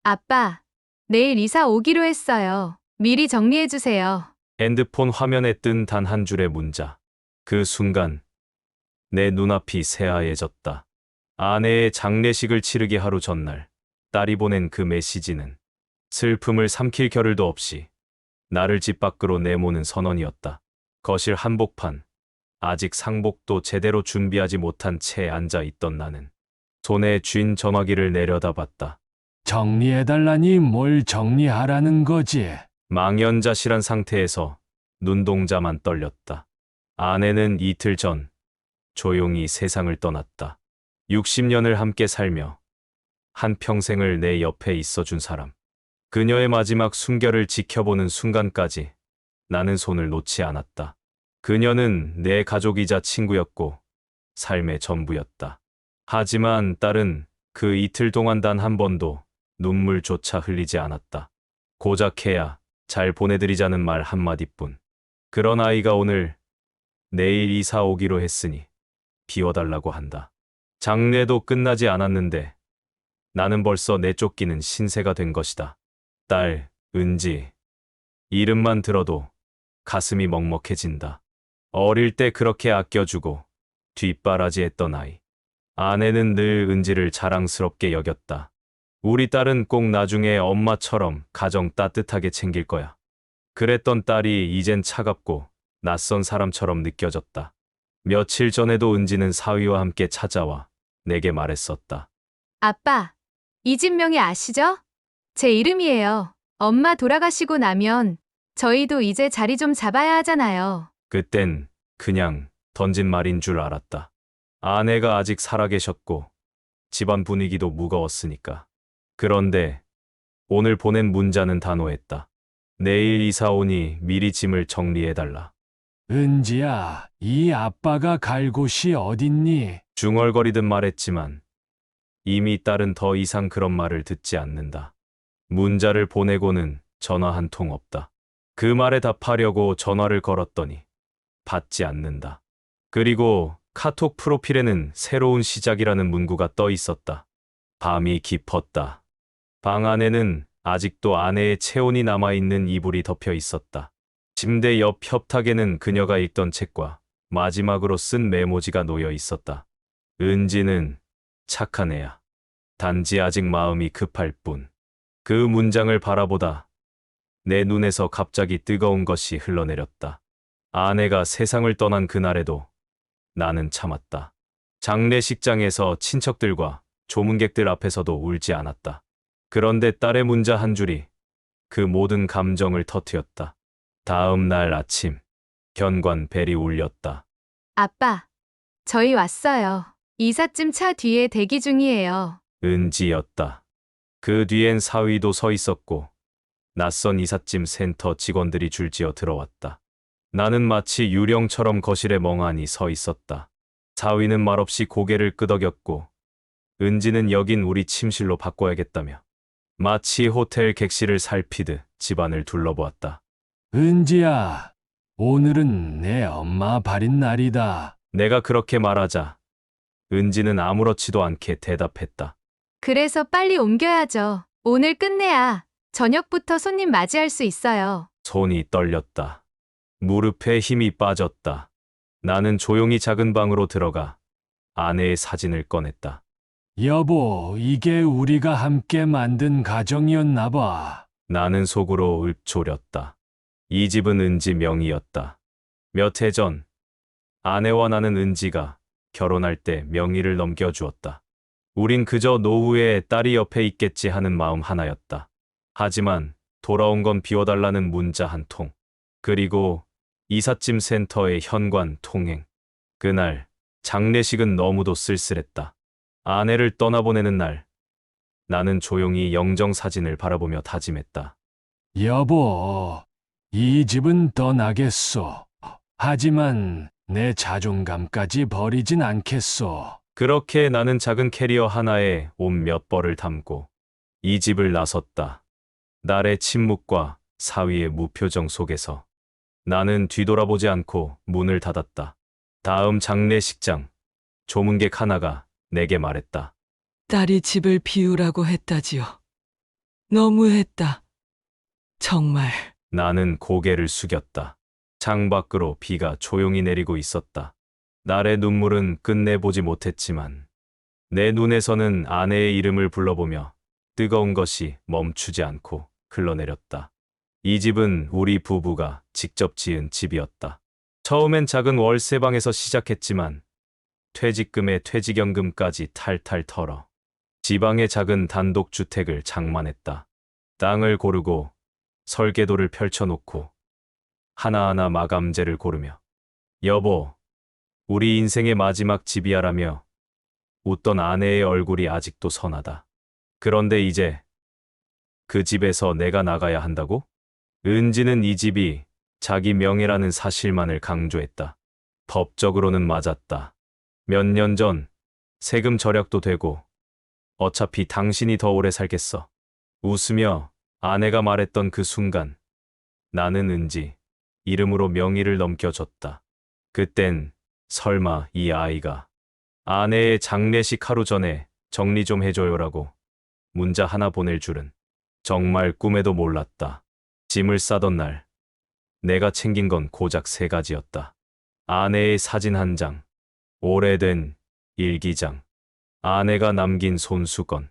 아빠, 내일 이사 오기로 했어요. 미리 정리해 주세요. 핸드폰 화면에 뜬 단 한 줄의 문자. 그 순간 내 눈앞이 새하얘졌다. 아내의 장례식을 치르기 하루 전날 딸이 보낸 그 메시지는 슬픔을 삼킬 겨를도 없이 나를 집 밖으로 내모는 선언이었다. 거실 한복판, 아직 상복도 제대로 준비하지 못한 채 앉아 있던 나는 손에 쥔 전화기를 내려다봤다. 정리해달라니 뭘 정리하라는 거지? 망연자실한 상태에서 눈동자만 떨렸다. 아내는 이틀 전 조용히 세상을 떠났다. 60년을 함께 살며 한평생을 내 옆에 있어준 사람. 그녀의 마지막 숨결을 지켜보는 순간까지 나는 손을 놓지 않았다. 그녀는 내 가족이자 친구였고 삶의 전부였다. 하지만 딸은 그 이틀 동안 단 한 번도 눈물조차 흘리지 않았다. 고작 해야 잘 보내드리자는 말 한마디뿐. 그런 아이가 오늘 내일 이사 오기로 했으니 비워달라고 한다. 장례도 끝나지 않았는데 나는 벌써 내쫓기는 신세가 된 것이다. 딸, 은지. 이름만 들어도 가슴이 먹먹해진다. 어릴 때 그렇게 아껴주고 뒷바라지했던 아이. 아내는 늘 은지를 자랑스럽게 여겼다. 우리 딸은 꼭 나중에 엄마처럼 가정 따뜻하게 챙길 거야. 그랬던 딸이 이젠 차갑고 낯선 사람처럼 느껴졌다. 며칠 전에도 은지는 사위와 함께 찾아와 내게 말했었다. 아빠, 이 집 명의 아시죠? 제 이름이에요. 엄마 돌아가시고 나면 저희도 이제 자리 좀 잡아야 하잖아요. 그땐 그냥 던진 말인 줄 알았다. 아내가 아직 살아계셨고 집안 분위기도 무거웠으니까. 그런데 오늘 보낸 문자는 단호했다. 내일 이사 오니 미리 짐을 정리해달라. 은지야, 이 아빠가 갈 곳이 어딨니? 중얼거리듯 말했지만 이미 딸은 더 이상 그런 말을 듣지 않는다. 문자를 보내고는 전화 한 통 없다. 그 말에 답하려고 전화를 걸었더니 받지 않는다. 그리고 카톡 프로필에는 새로운 시작이라는 문구가 떠 있었다. 밤이 깊었다. 방 안에는 아직도 아내의 체온이 남아있는 이불이 덮여 있었다. 침대 옆 협탁에는 그녀가 읽던 책과 마지막으로 쓴 메모지가 놓여 있었다. 은지는 착한 애야. 단지 아직 마음이 급할 뿐. 그 문장을 바라보다 내 눈에서 갑자기 뜨거운 것이 흘러내렸다. 아내가 세상을 떠난 그날에도 나는 참았다. 장례식장에서 친척들과 조문객들 앞에서도 울지 않았다. 그런데 딸의 문자 한 줄이 그 모든 감정을 터뜨렸다. 다음 날 아침, 현관 벨이 울렸다. 아빠, 저희 왔어요. 이삿짐 차 뒤에 대기 중이에요. 은지였다. 그 뒤엔 사위도 서 있었고 낯선 이삿짐 센터 직원들이 줄지어 들어왔다. 나는 마치 유령처럼 거실에 멍하니 서 있었다. 사위는 말없이 고개를 끄덕였고 은지는 여긴 우리 침실로 바꿔야겠다며 마치 호텔 객실을 살피듯 집안을 둘러보았다. 은지야, 오늘은 내 엄마 발인 날이다. 내가 그렇게 말하자 은지는 아무렇지도 않게 대답했다. 그래서 빨리 옮겨야죠. 오늘 끝내야 저녁부터 손님 맞이할 수 있어요. 손이 떨렸다. 무릎에 힘이 빠졌다. 나는 조용히 작은 방으로 들어가 아내의 사진을 꺼냈다. 여보, 이게 우리가 함께 만든 가정이었나 봐. 나는 속으로 읊조렸다. 이 집은 은지 명의였다. 몇 해 전 아내와 나는 은지가 결혼할 때 명의를 넘겨주었다. 우린 그저 노후에 딸이 옆에 있겠지 하는 마음 하나였다. 하지만 돌아온 건 비워달라는 문자 한 통. 그리고 이삿짐 센터의 현관 통행. 그날 장례식은 너무도 쓸쓸했다. 아내를 떠나보내는 날 나는 조용히 영정사진을 바라보며 다짐했다. 여보, 이 집은 떠나겠소. 하지만 내 자존감까지 버리진 않겠소. 그렇게 나는 작은 캐리어 하나에 옷 몇 벌을 담고 이 집을 나섰다. 날의 침묵과 사위의 무표정 속에서 나는 뒤돌아보지 않고 문을 닫았다. 다음 장례식장, 조문객 하나가 내게 말했다. 딸이 집을 비우라고 했다지요. 너무했다. 정말. 나는 고개를 숙였다. 창밖으로 비가 조용히 내리고 있었다. 날의 눈물은 끝내보지 못했지만 내 눈에서는 아내의 이름을 불러보며 뜨거운 것이 멈추지 않고 흘러내렸다. 이 집은 우리 부부가 직접 지은 집이었다. 처음엔 작은 월세방에서 시작했지만 퇴직금에 퇴직연금까지 탈탈 털어 지방의 작은 단독주택을 장만했다. 땅을 고르고 설계도를 펼쳐놓고 하나하나 마감재를 고르며 여보, 우리 인생의 마지막 집이야라며 웃던 아내의 얼굴이 아직도 선하다. 그런데 이제 그 집에서 내가 나가야 한다고? 은지는 이 집이 자기 명예라는 사실만을 강조했다. 법적으로는 맞았다. 몇 년 전 세금 절약도 되고 어차피 당신이 더 오래 살겠어. 웃으며 아내가 말했던 그 순간 나는 은지 이름으로 명의를 넘겨줬다. 그땐 설마 이 아이가 아내의 장례식 하루 전에 정리 좀 해줘요라고 문자 하나 보낼 줄은 정말 꿈에도 몰랐다. 짐을 싸던 날 내가 챙긴 건 고작 3가지였다. 아내의 사진 한 장, 오래된 일기장, 아내가 남긴 손수건.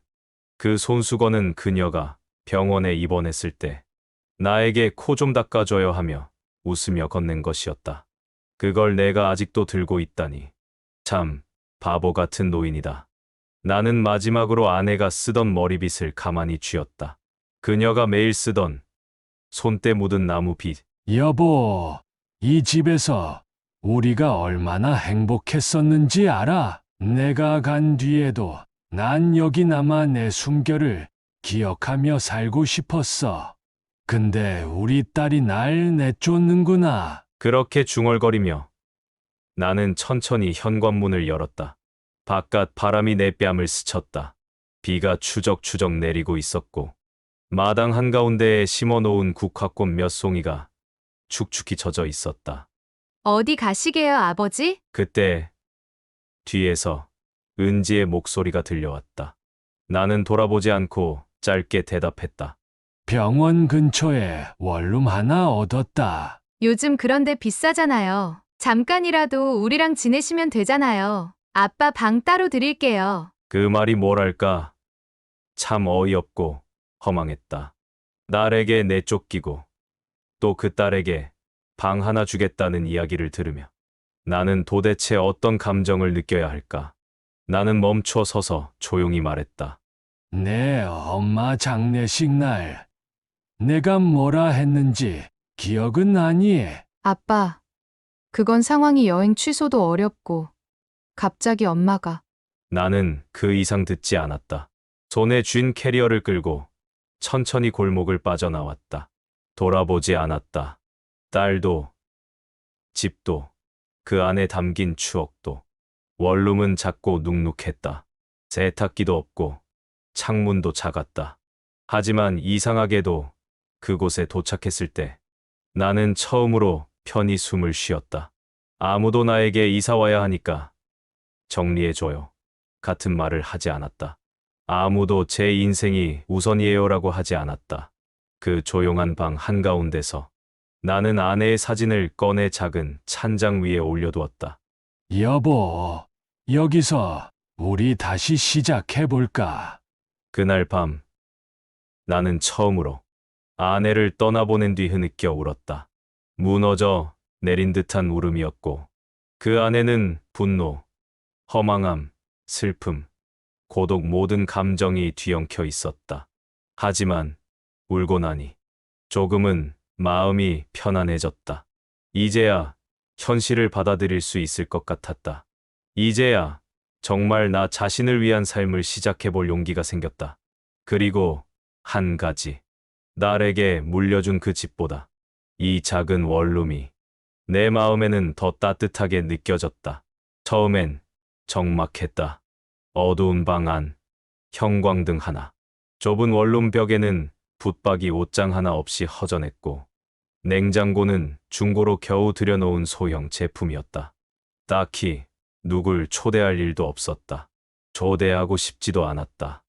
그 손수건은 그녀가 병원에 입원했을 때 나에게 코 좀 닦아줘요 하며 웃으며 건넨 것이었다. 그걸 내가 아직도 들고 있다니. 참 바보 같은 노인이다. 나는 마지막으로 아내가 쓰던 머리빗을 가만히 쥐었다. 그녀가 매일 쓰던 손때 묻은 나무빗. 여보, 이 집에서 우리가 얼마나 행복했었는지 알아? 내가 간 뒤에도 난 여기 남아 내 숨결을 기억하며 살고 싶었어. 근데 우리 딸이 날 내쫓는구나. 그렇게 중얼거리며 나는 천천히 현관문을 열었다. 바깥 바람이 내 뺨을 스쳤다. 비가 추적추적 내리고 있었고 마당 한가운데에 심어놓은 국화꽃 몇 송이가 축축히 젖어 있었다. 어디 가시게요, 아버지? 그때 뒤에서 은지의 목소리가 들려왔다. 나는 돌아보지 않고 짧게 대답했다. 병원 근처에 원룸 하나 얻었다. 요즘 그런데 비싸잖아요. 잠깐이라도 우리랑 지내시면 되잖아요. 아빠 방 따로 드릴게요. 그 말이 뭐랄까 참 어이없고 허망했다. 딸에게 내쫓기고 또 그 딸에게 방 하나 주겠다는 이야기를 들으며 나는 도대체 어떤 감정을 느껴야 할까? 나는 멈춰 서서 조용히 말했다. 내 엄마 장례식 날 내가 뭐라 했는지 기억은 나니? 아빠, 그건 상황이 여행 취소도 어렵고 갑자기 엄마가 나는 그 이상 듣지 않았다. 손에 쥔 캐리어를 끌고 천천히 골목을 빠져나왔다. 돌아보지 않았다. 딸도, 집도, 그 안에 담긴 추억도. 원룸은 작고 눅눅했다. 세탁기도 없고 창문도 작았다. 하지만 이상하게도 그곳에 도착했을 때 나는 처음으로 편히 숨을 쉬었다. 아무도 나에게 이사 와야 하니까 정리해줘요 같은 말을 하지 않았다. 아무도 제 인생이 우선이에요라고 하지 않았다. 그 조용한 방 한가운데서 나는 아내의 사진을 꺼내 작은 찬장 위에 올려두었다. 여보, 여기서 우리 다시 시작해볼까? 그날 밤 나는 처음으로 아내를 떠나보낸 뒤 흐느껴 울었다. 무너져 내린 듯한 울음이었고 그 안에는 분노, 허망함, 슬픔, 고독 모든 감정이 뒤엉켜 있었다. 하지만 울고 나니 조금은 마음이 편안해졌다. 이제야 현실을 받아들일 수 있을 것 같았다. 이제야 정말 나 자신을 위한 삶을 시작해볼 용기가 생겼다. 그리고 한 가지, 딸에게 물려준 그 집보다 이 작은 원룸이 내 마음에는 더 따뜻하게 느껴졌다. 처음엔 적막했다. 어두운 방 안, 형광등 하나, 좁은 원룸 벽에는 붙박이 옷장 하나 없이 허전했고 냉장고는 중고로 겨우 들여놓은 소형 제품이었다. 딱히 누굴 초대할 일도 없었다. 초대하고 싶지도 않았다.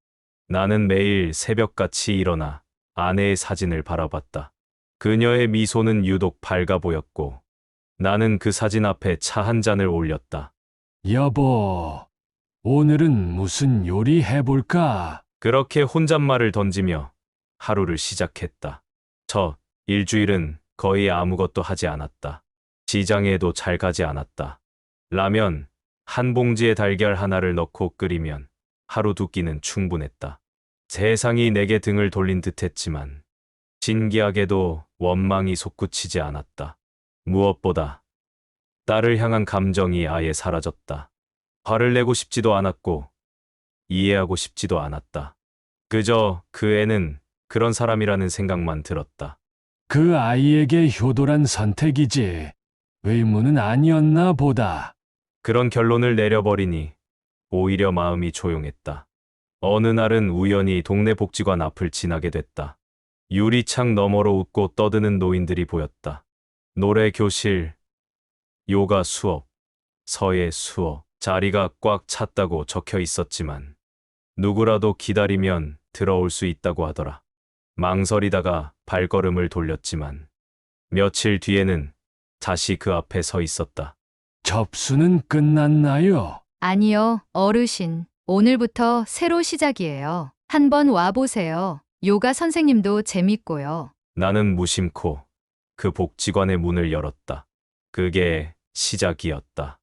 나는 매일 새벽같이 일어나 아내의 사진을 바라봤다. 그녀의 미소는 유독 밝아 보였고 나는 그 사진 앞에 차 한 잔을 올렸다. 여보, 오늘은 무슨 요리 해볼까? 그렇게 혼잣말을 던지며 하루를 시작했다. 첫 일주일은 거의 아무것도 하지 않았다. 시장에도 잘 가지 않았다. 라면 한 봉지에 달걀 하나를 넣고 끓이면 하루 두 끼는 충분했다. 세상이 내게 등을 돌린 듯했지만 신기하게도 원망이 솟구치지 않았다. 무엇보다 딸을 향한 감정이 아예 사라졌다. 화를 내고 싶지도 않았고 이해하고 싶지도 않았다. 그저 그 애는 그런 사람이라는 생각만 들었다. 그 아이에게 효도란 선택이지 의무는 아니었나 보다. 그런 결론을 내려버리니 오히려 마음이 조용했다. 어느 날은 우연히 동네 복지관 앞을 지나게 됐다. 유리창 너머로 웃고 떠드는 노인들이 보였다. 노래 교실, 요가 수업, 서예 수업, 자리가 꽉 찼다고 적혀 있었지만 누구라도 기다리면 들어올 수 있다고 하더라. 망설이다가 발걸음을 돌렸지만 며칠 뒤에는 다시 그 앞에 서 있었다. 접수는 끝났나요? 아니요, 어르신. 오늘부터 새로 시작이에요. 한번 와보세요. 요가 선생님도 재밌고요. 나는 무심코 그 복지관의 문을 열었다. 그게 시작이었다.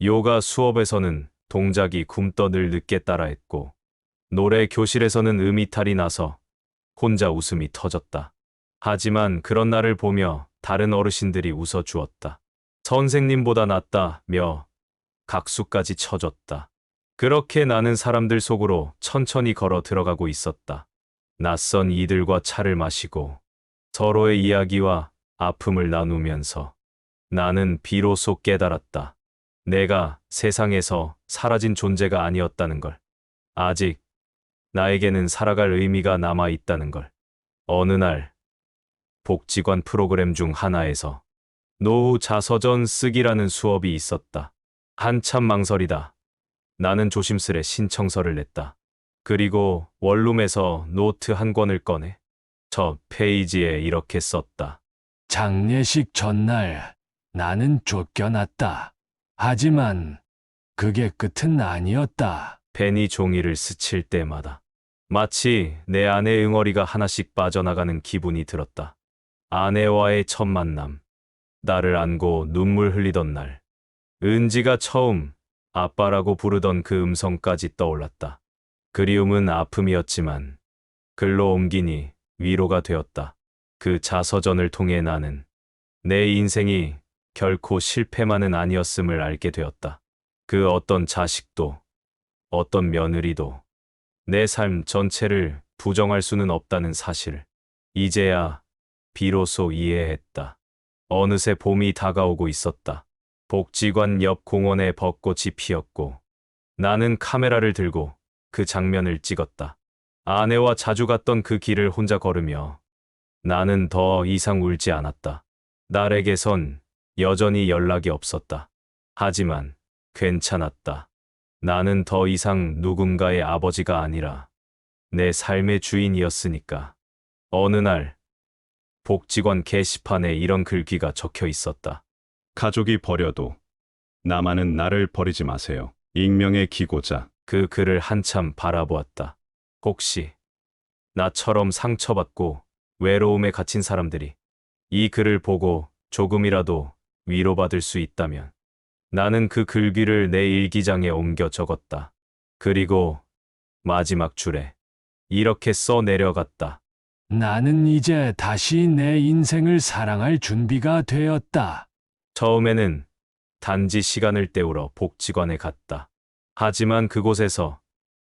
요가 수업에서는 동작이 굼떠 늘 늦게 따라했고 노래 교실에서는 음이탈이 나서 혼자 웃음이 터졌다. 하지만 그런 나를 보며 다른 어르신들이 웃어주었다. 선생님보다 낫다며 각수까지 쳐줬다. 그렇게 나는 사람들 속으로 천천히 걸어 들어가고 있었다. 낯선 이들과 차를 마시고 서로의 이야기와 아픔을 나누면서 나는 비로소 깨달았다. 내가 세상에서 사라진 존재가 아니었다는 걸. 아직 나에게는 살아갈 의미가 남아 있다는 걸. 어느 날 복지관 프로그램 중 하나에서 노후 자서전 쓰기라는 수업이 있었다. 한참 망설이다. 나는 조심스레 신청서를 냈다. 그리고 원룸에서 노트 한 권을 꺼내 첫 페이지에 이렇게 썼다. 장례식 전날 나는 쫓겨났다. 하지만 그게 끝은 아니었다. 펜이 종이를 스칠 때마다 마치 내 안의 응어리가 하나씩 빠져나가는 기분이 들었다. 아내와의 첫 만남, 나를 안고 눈물 흘리던 날, 은지가 처음 아빠라고 부르던 그 음성까지 떠올랐다. 그리움은 아픔이었지만 글로 옮기니 위로가 되었다. 그 자서전을 통해 나는 내 인생이 결코 실패만은 아니었음을 알게 되었다. 그 어떤 자식도, 어떤 며느리도 내 삶 전체를 부정할 수는 없다는 사실을 이제야 비로소 이해했다. 어느새 봄이 다가오고 있었다. 복지관 옆 공원에 벚꽃이 피었고 나는 카메라를 들고 그 장면을 찍었다. 아내와 자주 갔던 그 길을 혼자 걸으며 나는 더 이상 울지 않았다. 딸에게선 여전히 연락이 없었다. 하지만 괜찮았다. 나는 더 이상 누군가의 아버지가 아니라 내 삶의 주인이었으니까. 어느 날 복지관 게시판에 이런 글귀가 적혀 있었다. 가족이 버려도 나만은 나를 버리지 마세요. 익명의 기고자. 그 글을 한참 바라보았다. 혹시 나처럼 상처받고 외로움에 갇힌 사람들이 이 글을 보고 조금이라도 위로받을 수 있다면. 나는 그 글귀를 내 일기장에 옮겨 적었다. 그리고 마지막 줄에 이렇게 써 내려갔다. 나는 이제 다시 내 인생을 사랑할 준비가 되었다. 처음에는 단지 시간을 때우러 복지관에 갔다. 하지만 그곳에서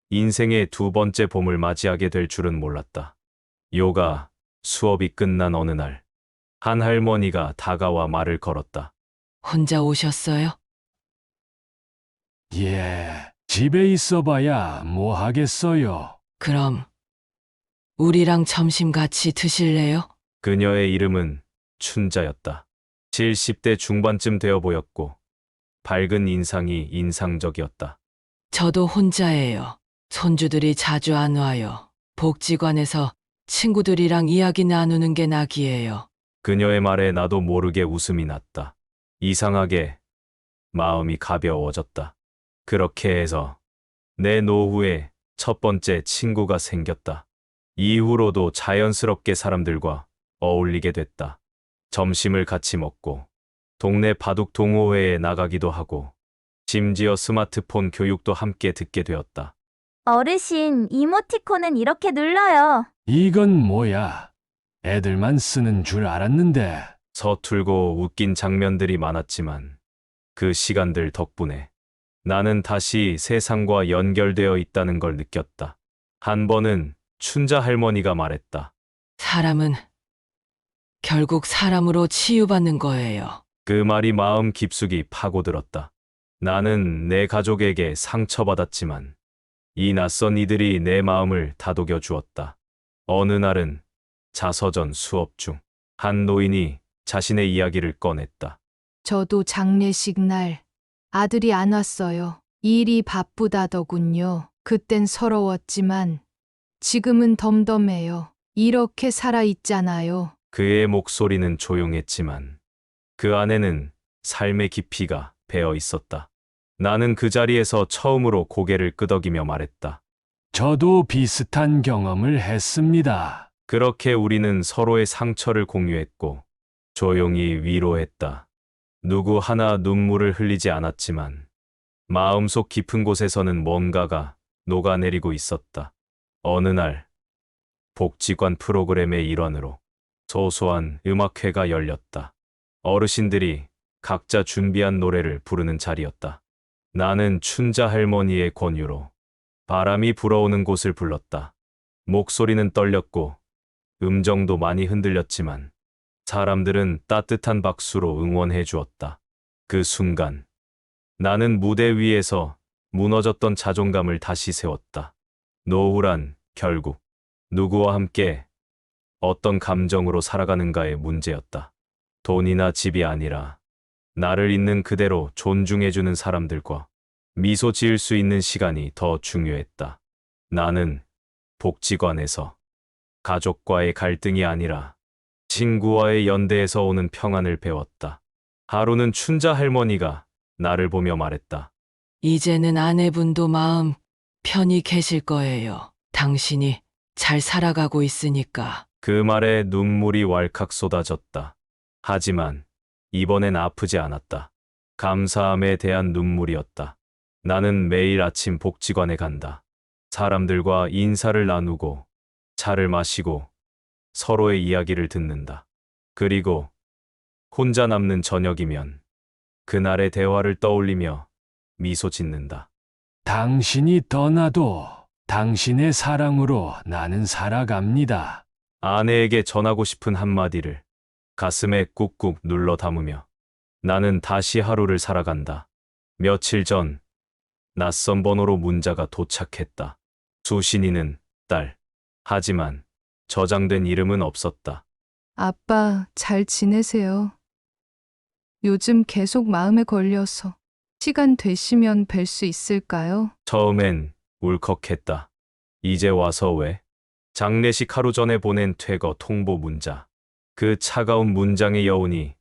인생의 두 번째 봄을 맞이하게 될 줄은 몰랐다. 요가 수업이 끝난 어느 날, 한 할머니가 다가와 말을 걸었다. 혼자 오셨어요? 예, 집에 있어봐야 뭐 하겠어요. 그럼 우리랑 점심 같이 드실래요? 그녀의 이름은 춘자였다. 70대 중반쯤 되어 보였고 밝은 인상이 인상적이었다. 저도 혼자예요. 손주들이 자주 안 와요. 복지관에서 친구들이랑 이야기 나누는 게 낙이에요. 그녀의 말에 나도 모르게 웃음이 났다. 이상하게 마음이 가벼워졌다. 그렇게 해서 내 노후에 첫 번째 친구가 생겼다. 이후로도 자연스럽게 사람들과 어울리게 됐다. 점심을 같이 먹고 동네 바둑 동호회에 나가기도 하고 심지어 스마트폰 교육도 함께 듣게 되었다. 어르신, 이모티콘은 이렇게 눌러요. 이건 뭐야? 애들만 쓰는 줄 알았는데. 서툴고 웃긴 장면들이 많았지만 그 시간들 덕분에 나는 다시 세상과 연결되어 있다는 걸 느꼈다. 한 번은 춘자 할머니가 말했다. 사람은 결국 사람으로 치유받는 거예요. 그 말이 마음 깊숙이 파고들었다. 나는 내 가족에게 상처받았지만 이 낯선 이들이 내 마음을 다독여 주었다. 어느 날은 자서전 수업 중 한 노인이 자신의 이야기를 꺼냈다. 저도 장례식 날 아들이 안 왔어요. 일이 바쁘다더군요. 그땐 서러웠지만 지금은 덤덤해요. 이렇게 살아있잖아요. 그의 목소리는 조용했지만 그 안에는 삶의 깊이가 배어 있었다. 나는 그 자리에서 처음으로 고개를 끄덕이며 말했다. 저도 비슷한 경험을 했습니다. 그렇게 우리는 서로의 상처를 공유했고 조용히 위로했다. 누구 하나 눈물을 흘리지 않았지만 마음속 깊은 곳에서는 뭔가가 녹아내리고 있었다. 어느 날 복지관 프로그램의 일환으로 소소한 음악회가 열렸다. 어르신들이 각자 준비한 노래를 부르는 자리였다. 나는 춘자 할머니의 권유로 바람이 불어오는 곳을 불렀다. 목소리는 떨렸고 음정도 많이 흔들렸지만 사람들은 따뜻한 박수로 응원해 주었다. 그 순간 나는 무대 위에서 무너졌던 자존감을 다시 세웠다. 노후란 결국 누구와 함께 어떤 감정으로 살아가는가의 문제였다. 돈이나 집이 아니라 나를 있는 그대로 존중해주는 사람들과 미소 지을 수 있는 시간이 더 중요했다. 나는 복지관에서 가족과의 갈등이 아니라 친구와의 연대에서 오는 평안을 배웠다. 하루는 춘자 할머니가 나를 보며 말했다. 이제는 아내분도 마음 편히 계실 거예요. 당신이 잘 살아가고 있으니까. 그 말에 눈물이 왈칵 쏟아졌다. 하지만 이번엔 아프지 않았다. 감사함에 대한 눈물이었다. 나는 매일 아침 복지관에 간다. 사람들과 인사를 나누고 차를 마시고 서로의 이야기를 듣는다. 그리고 혼자 남는 저녁이면 그날의 대화를 떠올리며 미소 짓는다. 당신이 떠나도 당신의 사랑으로 나는 살아갑니다. 아내에게 전하고 싶은 한마디를 가슴에 꾹꾹 눌러 담으며 나는 다시 하루를 살아간다. 며칠 전 낯선 번호로 문자가 도착했다. 수신이는 딸. 하지만 저장된 이름은 없었다. 아빠, 잘 지내세요? 요즘 계속 마음에 걸려서 시간 되시면 뵐 수 있을까요? 처음엔 울컥했다. 이제 와서 왜? 장례식 하루 전에 보낸 퇴거 통보 문자. 그 차가운 문장의 여운이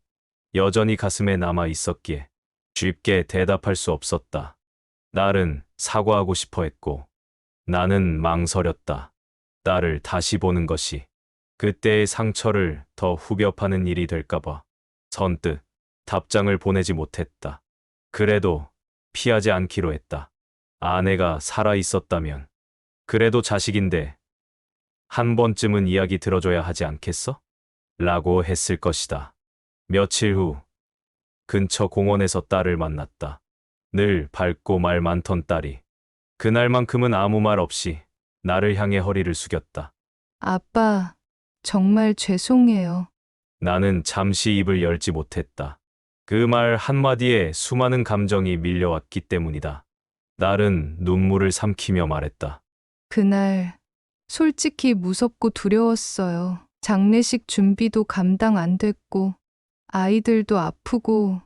여전히 가슴에 남아 있었기에 쉽게 대답할 수 없었다. 딸은 사과하고 싶어 했고 나는 망설였다. 딸을 다시 보는 것이 그때의 상처를 더 후벼 파는 일이 될까봐 선뜻 답장을 보내지 못했다. 그래도 피하지 않기로 했다. 아내가 살아 있었다면 그래도 자식인데 한 번쯤은 이야기 들어줘야 하지 않겠어? 라고 했을 것이다. 며칠 후 근처 공원에서 딸을 만났다. 늘 밝고 말 많던 딸이 그날만큼은 아무 말 없이 나를 향해 허리를 숙였다. 아빠, 정말 죄송해요. 나는 잠시 입을 열지 못했다. 그 말 한마디에 수많은 감정이 밀려왔기 때문이다. 딸은 눈물을 삼키며 말했다. 그날 솔직히 무섭고 두려웠어요. 장례식 준비도 감당 안 됐고 아이들도 아프고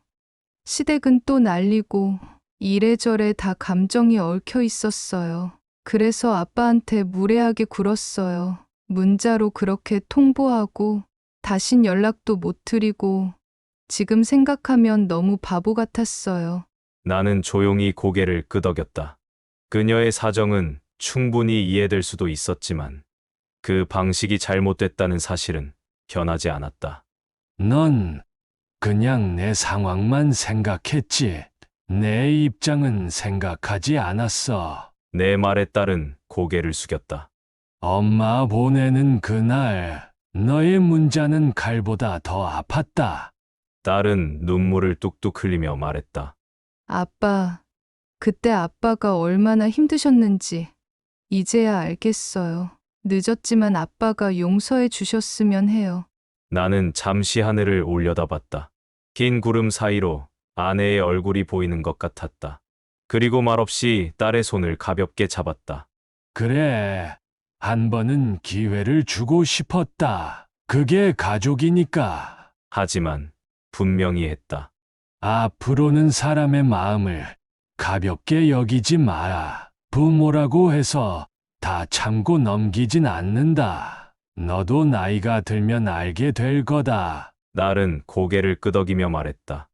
시댁은 또 난리고 이래저래 다 감정이 얽혀 있었어요. 그래서 아빠한테 무례하게 굴었어요. 문자로 그렇게 통보하고 다신 연락도 못 드리고 지금 생각하면 너무 바보 같았어요. 나는 조용히 고개를 끄덕였다. 그녀의 사정은 충분히 이해될 수도 있었지만 그 방식이 잘못됐다는 사실은 변하지 않았다. 넌 그냥 내 상황만 생각했지. 내 입장은 생각하지 않았어. 내 말에 딸은 고개를 숙였다. 엄마 보내는 그날 너의 문자는 칼보다 더 아팠다. 딸은 눈물을 뚝뚝 흘리며 말했다. 아빠, 그때 아빠가 얼마나 힘드셨는지 이제야 알겠어요. 늦었지만 아빠가 용서해 주셨으면 해요. 나는 잠시 하늘을 올려다봤다. 긴 구름 사이로 아내의 얼굴이 보이는 것 같았다. 그리고 말없이 딸의 손을 가볍게 잡았다. 그래, 한 번은 기회를 주고 싶었다. 그게 가족이니까. 하지만 분명히 했다. 앞으로는 사람의 마음을 가볍게 여기지 마라. 부모라고 해서 다 참고 넘기진 않는다. 너도 나이가 들면 알게 될 거다. 딸은 고개를 끄덕이며 말했다.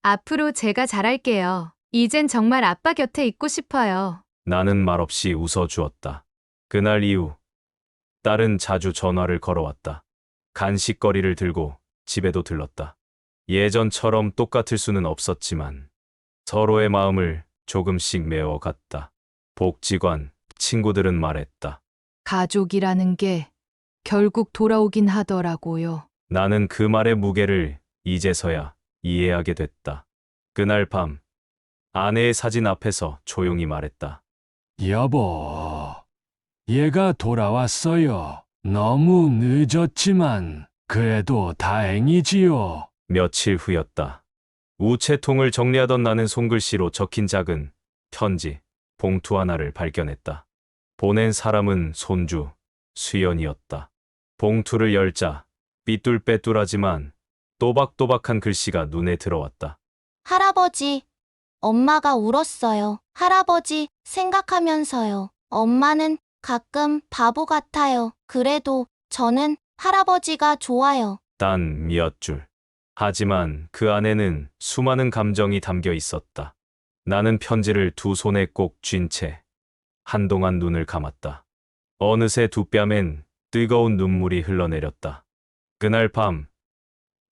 앞으로 제가 잘할게요. 이젠 정말 아빠 곁에 있고 싶어요. 나는 말없이 웃어주었다. 그날 이후 딸은 자주 전화를 걸어왔다. 간식거리를 들고 집에도 들렀다. 예전처럼 똑같을 수는 없었지만 서로의 마음을 조금씩 메워갔다. 복지관 친구들은 말했다. 가족이라는 게 결국 돌아오긴 하더라고요. 나는 그 말의 무게를 이제서야 이해하게 됐다. 그날 밤 아내의 사진 앞에서 조용히 말했다. 여보, 얘가 돌아왔어요. 너무 늦었지만 그래도 다행이지요. 며칠 후였다. 우체통을 정리하던 나는 손글씨로 적힌 작은 편지, 봉투 하나를 발견했다. 보낸 사람은 손주, 수연이었다. 봉투를 열자 삐뚤빼뚤하지만 또박또박한 글씨가 눈에 들어왔다. 할아버지, 엄마가 울었어요. 할아버지 생각하면서요. 엄마는 가끔 바보 같아요. 그래도 저는 할아버지가 좋아요. 단 몇 줄. 하지만 그 안에는 수많은 감정이 담겨 있었다. 나는 편지를 두 손에 꼭 쥔 채 한동안 눈을 감았다. 어느새 두 뺨엔 뜨거운 눈물이 흘러내렸다. 그날 밤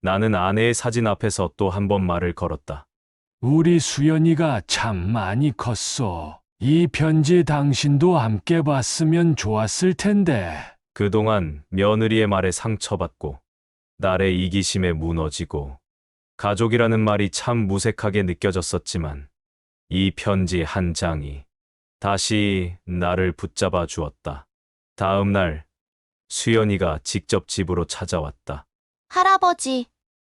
나는 아내의 사진 앞에서 또 한 번 말을 걸었다. 우리 수연이가 참 많이 컸어. 이 편지 당신도 함께 봤으면 좋았을 텐데. 그동안 며느리의 말에 상처받고 딸의 이기심에 무너지고 가족이라는 말이 참 무색하게 느껴졌었지만 이 편지 한 장이 다시 나를 붙잡아 주었다. 다음 날 수연이가 직접 집으로 찾아왔다. 할아버지,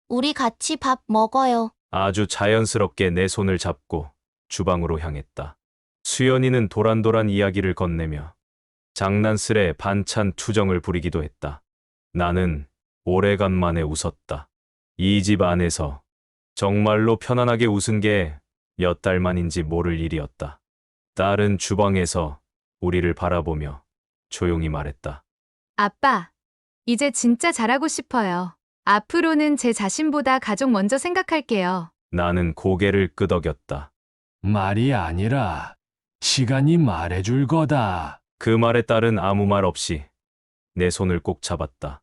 우리 같이 밥 먹어요. 아주 자연스럽게 내 손을 잡고 주방으로 향했다. 수연이는 도란도란 이야기를 건네며 장난스레 반찬 투정을 부리기도 했다. 나는 오래간만에 웃었다. 이 집 안에서 정말로 편안하게 웃은 게 몇 달 만인지 모를 일이었다. 딸은 주방에서 우리를 바라보며 조용히 말했다. 아빠, 이제 진짜 잘하고 싶어요. 앞으로는 제 자신보다 가족 먼저 생각할게요. 나는 고개를 끄덕였다. 말이 아니라 시간이 말해줄 거다. 그 말에 딸은 아무 말 없이 내 손을 꼭 잡았다.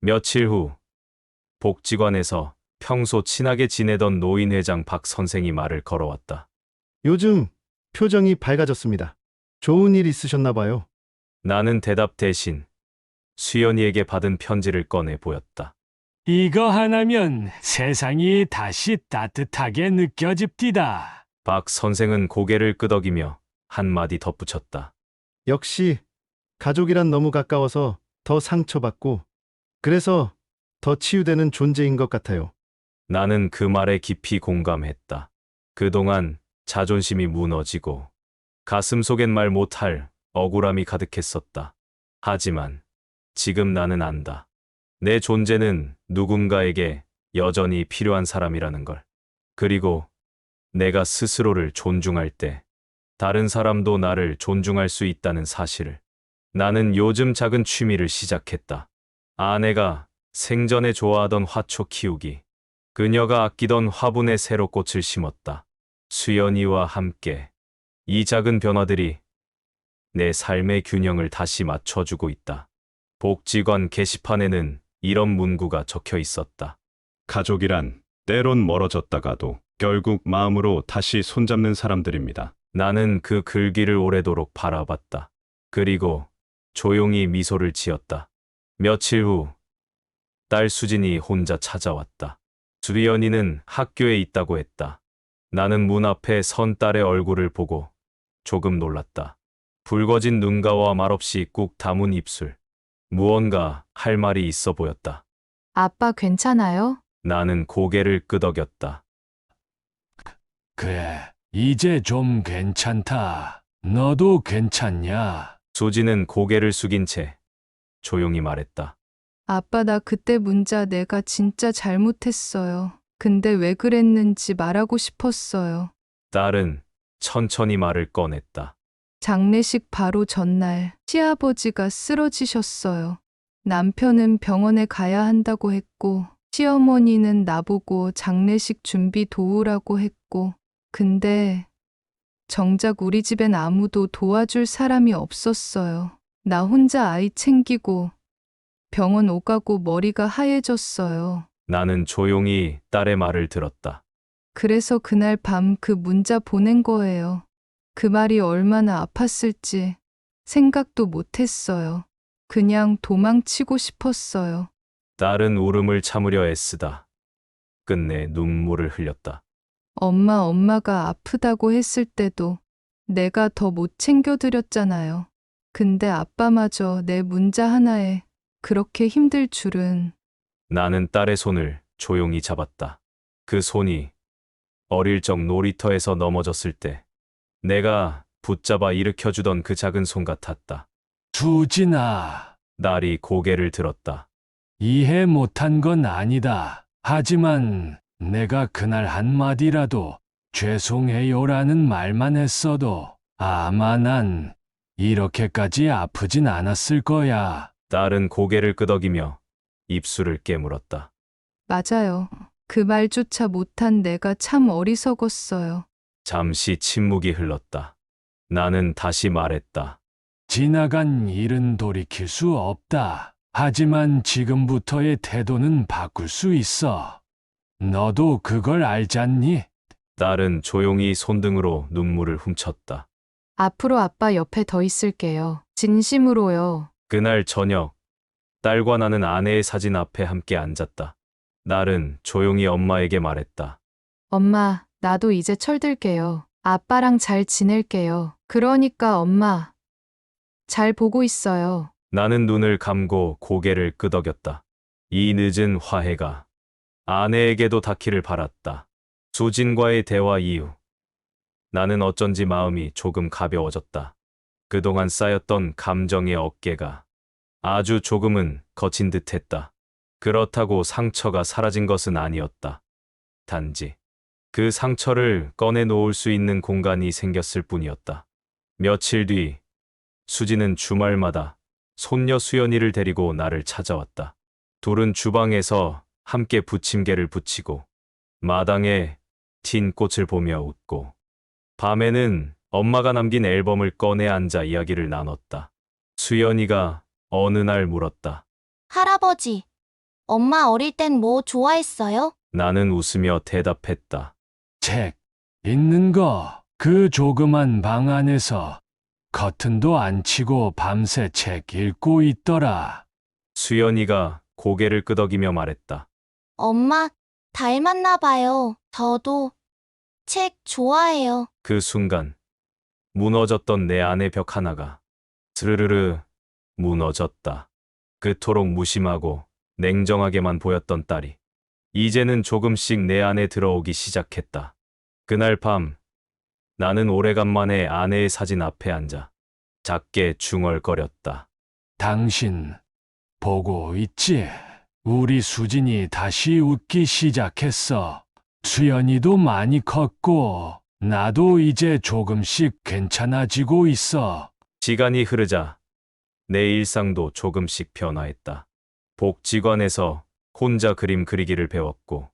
며칠 후 복지관에서 평소 친하게 지내던 노인회장 박 선생이 말을 걸어왔다. 요즘 표정이 밝아졌습니다. 좋은 일 있으셨나 봐요. 나는 대답 대신 수연이에게 받은 편지를 꺼내 보였다. 이거 하나면 세상이 다시 따뜻하게 느껴집디다. 박 선생은 고개를 끄덕이며 한마디 덧붙였다. 역시 가족이란 너무 가까워서 더 상처받고 그래서 더 치유되는 존재인 것 같아요. 나는 그 말에 깊이 공감했다. 그동안 자존심이 무너지고 가슴속엔 말 못할 억울함이 가득했었다. 하지만 지금 나는 안다. 내 존재는 누군가에게 여전히 필요한 사람이라는 걸. 그리고 내가 스스로를 존중할 때 다른 사람도 나를 존중할 수 있다는 사실을. 나는 요즘 작은 취미를 시작했다. 아내가 생전에 좋아하던 화초 키우기. 그녀가 아끼던 화분에 새로 꽃을 심었다. 수연이와 함께 이 작은 변화들이 내 삶의 균형을 다시 맞춰주고 있다. 복지관 게시판에는 이런 문구가 적혀 있었다. 가족이란 때론 멀어졌다가도 결국 마음으로 다시 손잡는 사람들입니다. 나는 그 글귀를 오래도록 바라봤다. 그리고 조용히 미소를 지었다. 며칠 후, 딸 수진이 혼자 찾아왔다. 수연이는 학교에 있다고 했다. 나는 문 앞에 선 딸의 얼굴을 보고 조금 놀랐다. 붉어진 눈가와 말없이 꾹 담은 입술. 무언가 할 말이 있어 보였다. 아빠 괜찮아요? 나는 고개를 끄덕였다. 그래, 이제 좀 괜찮다. 너도 괜찮냐? 수진은 고개를 숙인 채 조용히 말했다. 아빠 나 그때 문자 내가 진짜 잘못했어요. 근데 왜 그랬는지 말하고 싶었어요. 딸은 천천히 말을 꺼냈다. 장례식 바로 전날 시아버지가 쓰러지셨어요. 남편은 병원에 가야 한다고 했고 시어머니는 나보고 장례식 준비 도우라고 했고 근데 정작 우리 집엔 아무도 도와줄 사람이 없었어요. 나 혼자 아이 챙기고 병원 오가고 머리가 하얘졌어요. 나는 조용히 딸의 말을 들었다. 그래서 그날 밤 그 문자 보낸 거예요. 그 말이 얼마나 아팠을지 생각도 못했어요. 그냥 도망치고 싶었어요. 딸은 울음을 참으려 애쓰다. 끝내 눈물을 흘렸다. 엄마가 아프다고 했을 때도 내가 더 못 챙겨드렸잖아요. 근데 아빠마저 내 문자 하나에 그렇게 힘들 줄은. 나는 딸의 손을 조용히 잡았다. 그 손이 어릴 적 놀이터에서 넘어졌을 때 내가 붙잡아 일으켜주던 그 작은 손 같았다. 수진아, 딸이 고개를 들었다. 이해 못한 건 아니다. 하지만 내가 그날 한마디라도 죄송해요라는 말만 했어도 아마 난 이렇게까지 아프진 않았을 거야. 딸은 고개를 끄덕이며 입술을 깨물었다. 맞아요. 그 말조차 못한 내가 참 어리석었어요. 잠시 침묵이 흘렀다. 나는 다시 말했다. 지나간 일은 돌이킬 수 없다. 하지만 지금부터의 태도는 바꿀 수 있어. 너도 그걸 알잖니? 딸은 조용히 손등으로 눈물을 훔쳤다. 앞으로 아빠 옆에 더 있을게요. 진심으로요. 그날 저녁, 딸과 나는 아내의 사진 앞에 함께 앉았다. 딸은 조용히 엄마에게 말했다. 엄마, 나도 이제 철들게요. 아빠랑 잘 지낼게요. 그러니까 엄마, 잘 보고 있어요. 나는 눈을 감고 고개를 끄덕였다. 이 늦은 화해가 아내에게도 닿기를 바랐다. 수진과의 대화 이후 나는 어쩐지 마음이 조금 가벼워졌다. 그동안 쌓였던 감정의 어깨가 아주 조금은 거친 듯했다. 그렇다고 상처가 사라진 것은 아니었다. 단지 그 상처를 꺼내놓을 수 있는 공간이 생겼을 뿐이었다. 며칠 뒤 수지는 주말마다 손녀 수연이를 데리고 나를 찾아왔다. 둘은 주방에서 함께 부침개를 부치고 마당에 튄 꽃을 보며 웃고 밤에는 엄마가 남긴 앨범을 꺼내 앉아 이야기를 나눴다. 수연이가 어느 날 물었다. 할아버지, 엄마 어릴 땐 뭐 좋아했어요? 나는 웃으며 대답했다. 책 읽는 거. 그 조그만 방 안에서 커튼도 안 치고 밤새 책 읽고 있더라. 수연이가 고개를 끄덕이며 말했다. 엄마, 닮았나 봐요. 저도 책 좋아해요. 그 순간 무너졌던 내 안의 벽 하나가 스르르르 무너졌다. 그토록 무심하고 냉정하게만 보였던 딸이 이제는 조금씩 내 안에 들어오기 시작했다. 그날 밤 나는 오래간만에 아내의 사진 앞에 앉아 작게 중얼거렸다. 당신 보고 있지? 우리 수진이 다시 웃기 시작했어. 수연이도 많이 컸고 나도 이제 조금씩 괜찮아지고 있어. 시간이 흐르자 내 일상도 조금씩 변화했다. 복지관에서 혼자 그림 그리기를 배웠고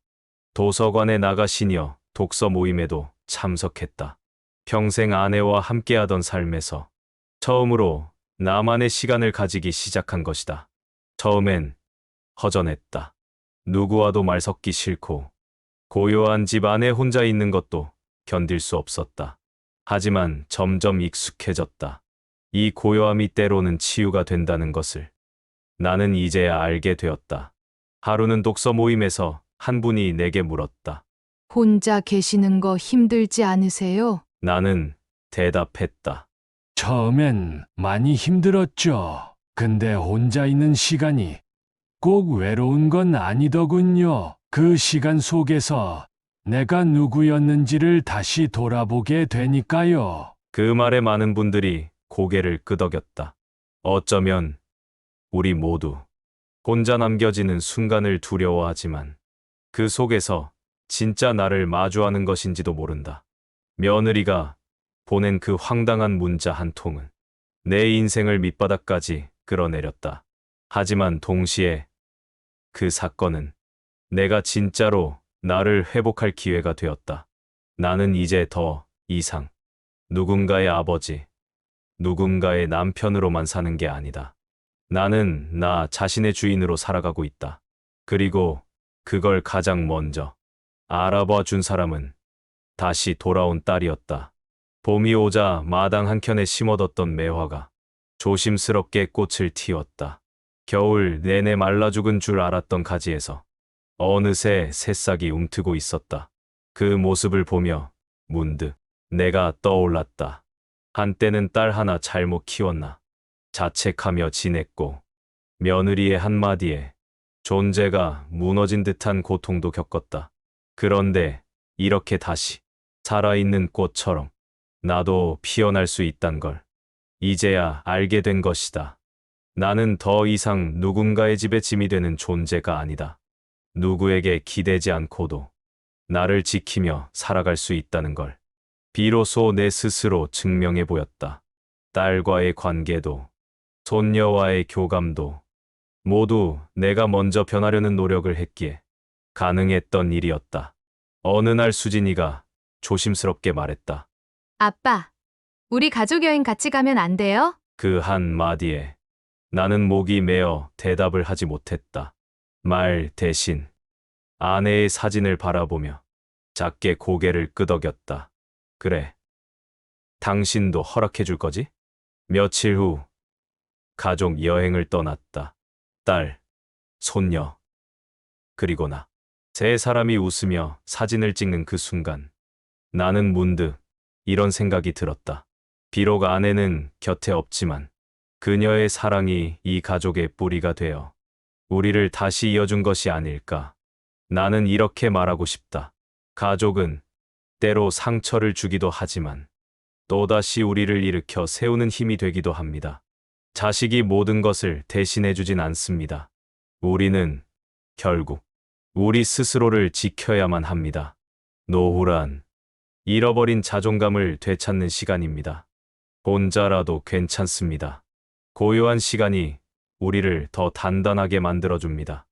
도서관에 나가 시니어 독서 모임에도 참석했다. 평생 아내와 함께하던 삶에서 처음으로 나만의 시간을 가지기 시작한 것이다. 처음엔 허전했다. 누구와도 말 섞기 싫고 고요한 집 안에 혼자 있는 것도 견딜 수 없었다. 하지만 점점 익숙해졌다. 이 고요함이 때로는 치유가 된다는 것을 나는 이제야 알게 되었다. 하루는 독서 모임에서 한 분이 내게 물었다. 혼자 계시는 거 힘들지 않으세요? 나는 대답했다. 처음엔 많이 힘들었죠. 근데 혼자 있는 시간이 꼭 외로운 건 아니더군요. 그 시간 속에서 내가 누구였는지를 다시 돌아보게 되니까요. 그 말에 많은 분들이 고개를 끄덕였다. 어쩌면 우리 모두 혼자 남겨지는 순간을 두려워하지만 그 속에서 진짜 나를 마주하는 것인지도 모른다. 며느리가 보낸 그 황당한 문자 한 통은 내 인생을 밑바닥까지 끌어내렸다. 하지만 동시에 그 사건은 내가 진짜로 나를 회복할 기회가 되었다. 나는 이제 더 이상 누군가의 아버지, 누군가의 남편으로만 사는 게 아니다. 나는 나 자신의 주인으로 살아가고 있다. 그리고 그걸 가장 먼저 알아봐 준 사람은 다시 돌아온 딸이었다. 봄이 오자 마당 한켠에 심어뒀던 매화가 조심스럽게 꽃을 틔웠다. 겨울 내내 말라 죽은 줄 알았던 가지에서 어느새 새싹이 움트고 있었다. 그 모습을 보며 문득 내가 떠올랐다. 한때는 딸 하나 잘못 키웠나 자책하며 지냈고 며느리의 한마디에 존재가 무너진 듯한 고통도 겪었다. 그런데 이렇게 다시 살아있는 꽃처럼 나도 피어날 수 있단 걸 이제야 알게 된 것이다. 나는 더 이상 누군가의 집에 짐이 되는 존재가 아니다. 누구에게 기대지 않고도 나를 지키며 살아갈 수 있다는 걸 비로소 내 스스로 증명해 보였다. 딸과의 관계도 손녀와의 교감도 모두 내가 먼저 변하려는 노력을 했기에 가능했던 일이었다. 어느 날 수진이가 조심스럽게 말했다. 아빠, 우리 가족 여행 같이 가면 안 돼요? 그 한마디에 나는 목이 메어 대답을 하지 못했다. 말 대신 아내의 사진을 바라보며 작게 고개를 끄덕였다. 그래. 당신도 허락해 줄 거지? 며칠 후 가족 여행을 떠났다. 딸, 손녀, 그리고 나. 세 사람이 웃으며 사진을 찍는 그 순간 나는 문득 이런 생각이 들었다. 비록 아내는 곁에 없지만 그녀의 사랑이 이 가족의 뿌리가 되어 우리를 다시 이어준 것이 아닐까. 나는 이렇게 말하고 싶다. 가족은 때로 상처를 주기도 하지만 또다시 우리를 일으켜 세우는 힘이 되기도 합니다. 자식이 모든 것을 대신해주진 않습니다. 우리는 결국 우리 스스로를 지켜야만 합니다. 노후란 잃어버린 자존감을 되찾는 시간입니다. 혼자라도 괜찮습니다. 고요한 시간이 우리를 더 단단하게 만들어줍니다.